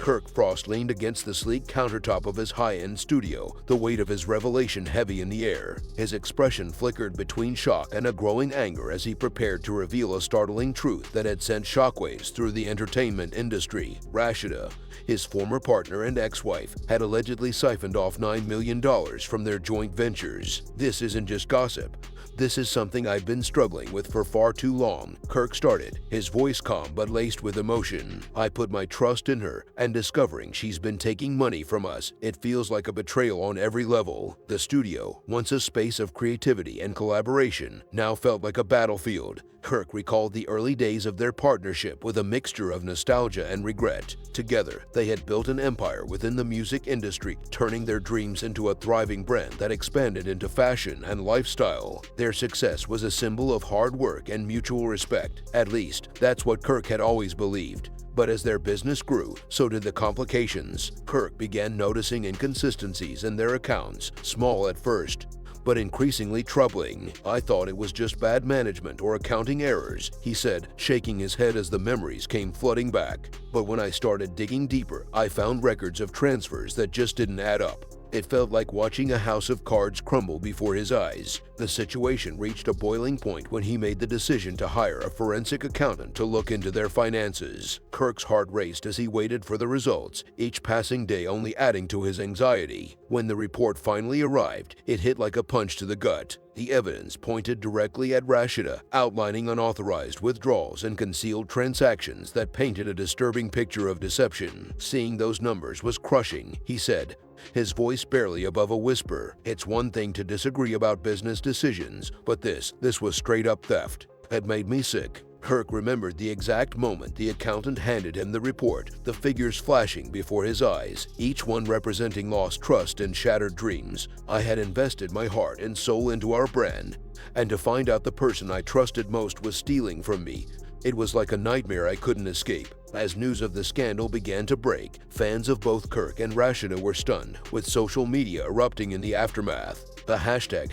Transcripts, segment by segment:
Kirk Frost leaned against the sleek countertop of his high-end studio, the weight of his revelation heavy in the air. His expression flickered between shock and a growing anger as he prepared to reveal a startling truth that had sent shockwaves through the entertainment industry. Rasheeda, his former partner and ex-wife, had allegedly siphoned off $9 million from their joint ventures. "This isn't just gossip. This is something I've been struggling with for far too long," Kirk started, his voice calm but laced with emotion. "I put my trust in her, and discovering she's been taking money from us, it feels like a betrayal on every level." The studio, once a space of creativity and collaboration, now felt like a battlefield. Kirk recalled the early days of their partnership with a mixture of nostalgia and regret. Together, they had built an empire within the music industry, turning their dreams into a thriving brand that expanded into fashion and lifestyle. Their success was a symbol of hard work and mutual respect. At least, that's what Kirk had always believed. But as their business grew, so did the complications. Kirk began noticing inconsistencies in their accounts, small at first, but increasingly troubling. "I thought it was just bad management or accounting errors," he said, shaking his head as the memories came flooding back. "But when I started digging deeper, I found records of transfers that just didn't add up. It felt like watching a house of cards crumble before his eyes." The situation reached a boiling point when he made the decision to hire a forensic accountant to look into their finances. Kirk's heart raced as he waited for the results, each passing day only adding to his anxiety. When the report finally arrived, it hit like a punch to the gut. The evidence pointed directly at Rasheeda, outlining unauthorized withdrawals and concealed transactions that painted a disturbing picture of deception. "Seeing those numbers was crushing," he said, his voice barely above a whisper. "It's one thing to disagree about business decisions, but this was straight-up theft. It made me sick." Kirk remembered the exact moment the accountant handed him the report, the figures flashing before his eyes, each one representing lost trust and shattered dreams. "I had invested my heart and soul into our brand, and to find out the person I trusted most was stealing from me, it was like a nightmare I couldn't escape." As news of the scandal began to break, fans of both Kirk and Rasheeda were stunned, with social media erupting in the aftermath. The hashtag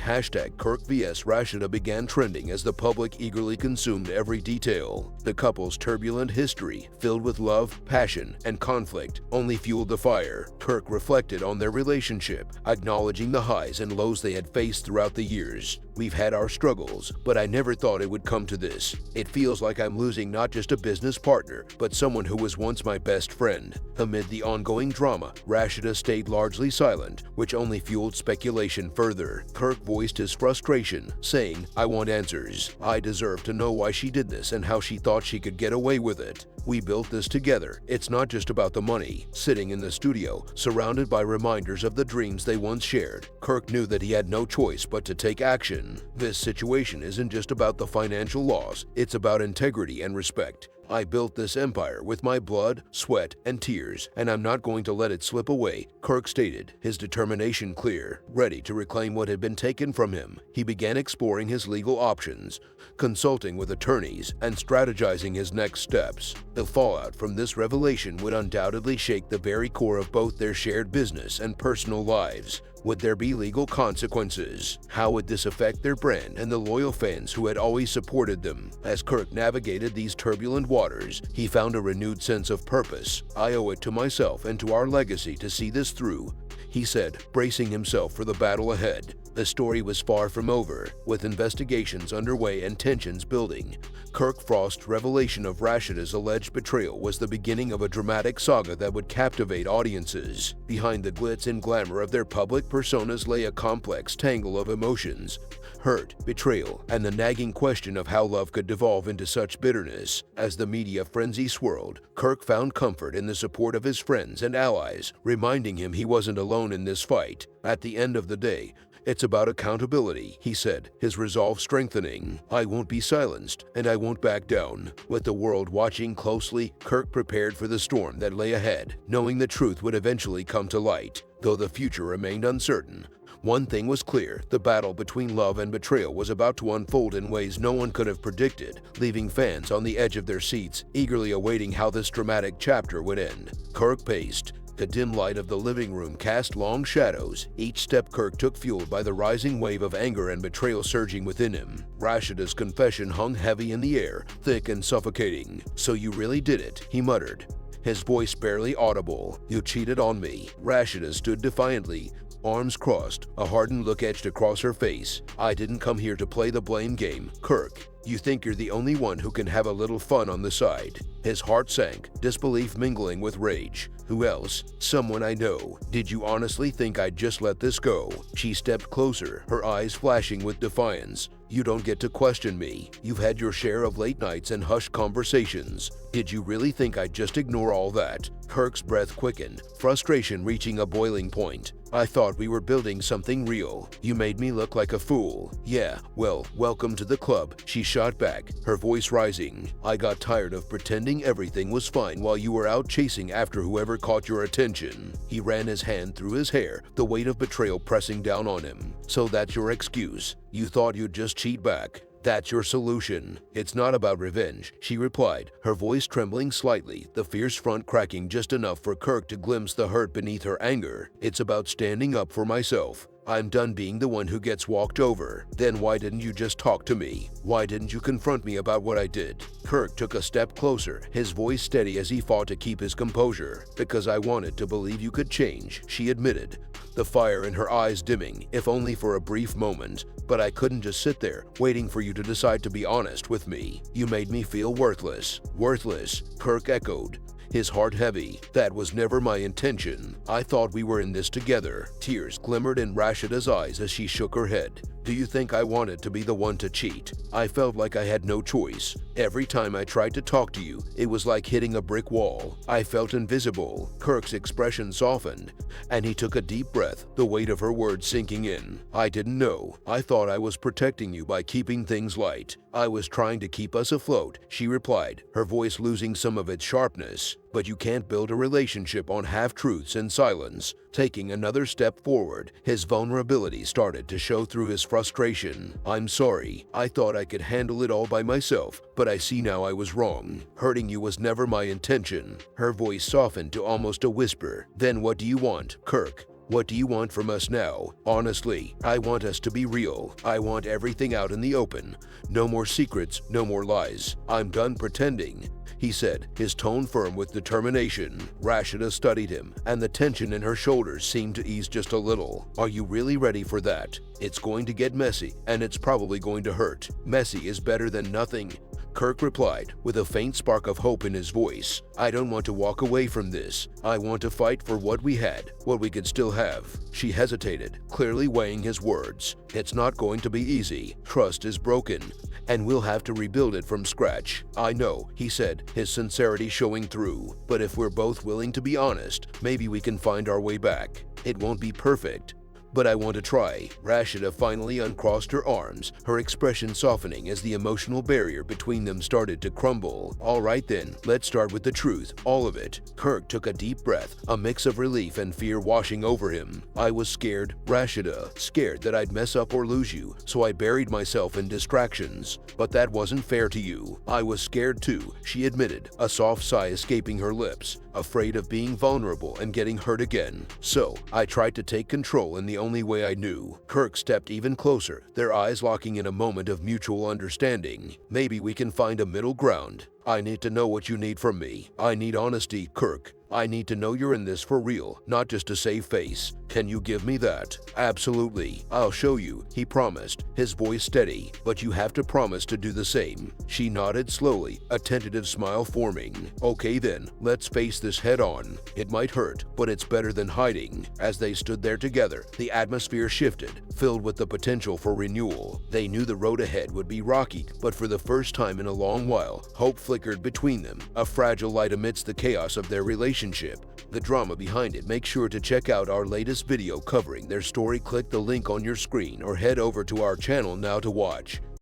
#KirkVSRasheeda began trending as the public eagerly consumed every detail. The couple's turbulent history, filled with love, passion, and conflict, only fueled the fire. Kirk reflected on their relationship, acknowledging the highs and lows they had faced throughout the years. "We've had our struggles, but I never thought it would come to this. It feels like I'm losing not just a business partner, but someone who was once my best friend." Amid the ongoing drama, Rasheeda stayed largely silent, which only fueled speculation further. Kirk voiced his frustration, saying, "I want answers. I deserve to know why she did this and how she thought she could get away with it. We built this together. It's not just about the money." Sitting in the studio, surrounded by reminders of the dreams they once shared, Kirk knew that he had no choice but to take action. "This situation isn't just about the financial loss, it's about integrity and respect. I built this empire with my blood, sweat, and tears, and I'm not going to let it slip away," Kirk stated, his determination clear. Ready to reclaim what had been taken from him, he began exploring his legal options, consulting with attorneys, and strategizing his next steps. The fallout from this revelation would undoubtedly shake the very core of both their shared business and personal lives. Would there be legal consequences? How would this affect their brand and the loyal fans who had always supported them? As Kirk navigated these turbulent waters, he found a renewed sense of purpose. "I owe it to myself and to our legacy to see this through," he said, bracing himself for the battle ahead. The story was far from over. With investigations underway and tensions building, Kirk Frost's revelation of Rasheeda's alleged betrayal was the beginning of a dramatic saga that would captivate audiences. Behind the glitz and glamour of their public personas lay a complex tangle of emotions: hurt, betrayal, and the nagging question of how love could devolve into such bitterness. As the media frenzy swirled, Kirk found comfort in the support of his friends and allies, reminding him he wasn't alone in this fight. "At the end of the day, it's about accountability," he said, his resolve strengthening. "I won't be silenced, and I won't back down." With the world watching closely, Kirk prepared for the storm that lay ahead, knowing the truth would eventually come to light. Though the future remained uncertain, one thing was clear: the battle between love and betrayal was about to unfold in ways no one could have predicted, leaving fans on the edge of their seats, eagerly awaiting how this dramatic chapter would end. Kirk paced. The dim light of the living room cast long shadows, each step Kirk took fueled by the rising wave of anger and betrayal surging within him. Rasheeda's confession hung heavy in the air, thick and suffocating. "So you really did it," he muttered, his voice barely audible. "You cheated on me." Rasheeda stood defiantly, arms crossed, a hardened look etched across her face. "I didn't come here to play the blame game, Kirk. You think you're the only one who can have a little fun on the side." His heart sank, disbelief mingling with rage. "Who else? Someone I know. Did you honestly think I'd just let this go?" She stepped closer, her eyes flashing with defiance. "You don't get to question me. You've had your share of late nights and hushed conversations. Did you really think I'd just ignore all that?" Kirk's breath quickened, frustration reaching a boiling point. "I thought we were building something real. You made me look like a fool." "Yeah, well, welcome to the club," she shot back, her voice rising. "I got tired of pretending everything was fine while you were out chasing after whoever caught your attention." He ran his hand through his hair, the weight of betrayal pressing down on him. "So that's your excuse? You thought you'd just cheat back? That's your solution?" "It's not about revenge," she replied, her voice trembling slightly, the fierce front cracking just enough for Kirk to glimpse the hurt beneath her anger. "It's about standing up for myself. I'm done being the one who gets walked over." "Then why didn't you just talk to me? Why didn't you confront me about what I did?" Kirk took a step closer, his voice steady as he fought to keep his composure. "Because I wanted to believe you could change," she admitted, the fire in her eyes dimming, if only for a brief moment. "But I couldn't just sit there, waiting for you to decide to be honest with me. You made me feel worthless." "Worthless?" Kirk echoed, his heart heavy. "That was never my intention. I thought we were in this together." Tears glimmered in Rasheeda's eyes as she shook her head. "Do you think I wanted to be the one to cheat? I felt like I had no choice. Every time I tried to talk to you, it was like hitting a brick wall. I felt invisible." Kirk's expression softened, and he took a deep breath, the weight of her words sinking in. "I didn't know. I thought I was protecting you by keeping things light. I was trying to keep us afloat," she replied, her voice losing some of its sharpness. "But you can't build a relationship on half-truths and silence." Taking another step forward, his vulnerability started to show through his frustration. "I'm sorry. I thought I could handle it all by myself, but I see now I was wrong. Hurting you was never my intention." Her voice softened to almost a whisper. "Then what do you want, Kirk? What do you want from us now? Honestly, I want us to be real. I want everything out in the open. No more secrets, no more lies. I'm done pretending," he said, his tone firm with determination. Rasheeda studied him, and the tension in her shoulders seemed to ease just a little. "Are you really ready for that? It's going to get messy, and it's probably going to hurt. Messy is better than nothing," Kirk replied, with a faint spark of hope in his voice. "I don't want to walk away from this. I want to fight for what we had, what we could still have." She hesitated, clearly weighing his words. "It's not going to be easy. Trust is broken, and we'll have to rebuild it from scratch." "I know," he said, his sincerity showing through. "But if we're both willing to be honest, maybe we can find our way back. It won't be perfect, but I want to try." Rasheeda finally uncrossed her arms, her expression softening as the emotional barrier between them started to crumble. "All right then, let's start with the truth, all of it." Kirk took a deep breath, a mix of relief and fear washing over him. "I was scared, Rasheeda, scared that I'd mess up or lose you, so I buried myself in distractions. But that wasn't fair to you." "I was scared too," she admitted, a soft sigh escaping her lips, afraid of being vulnerable and getting hurt again. "So, I tried to take control in the only way I knew." Kirk stepped even closer, their eyes locking in a moment of mutual understanding. "Maybe we can find a middle ground. I need to know what you need from me. I need honesty, Kirk. I need to know you're in this for real, not just to save face. Can you give me that?" "Absolutely. I'll show you," he promised, his voice steady. "But you have to promise to do the same." She nodded slowly, a tentative smile forming. "Okay then, let's face this head on. It might hurt, but it's better than hiding." As they stood there together, the atmosphere shifted, filled with the potential for renewal. They knew the road ahead would be rocky, but for the first time in a long while, hope flickered between them, a fragile light amidst the chaos of their relationship. The drama behind it. Make sure to check out our latest video covering their story. Click the link on your screen or head over to our channel now to watch.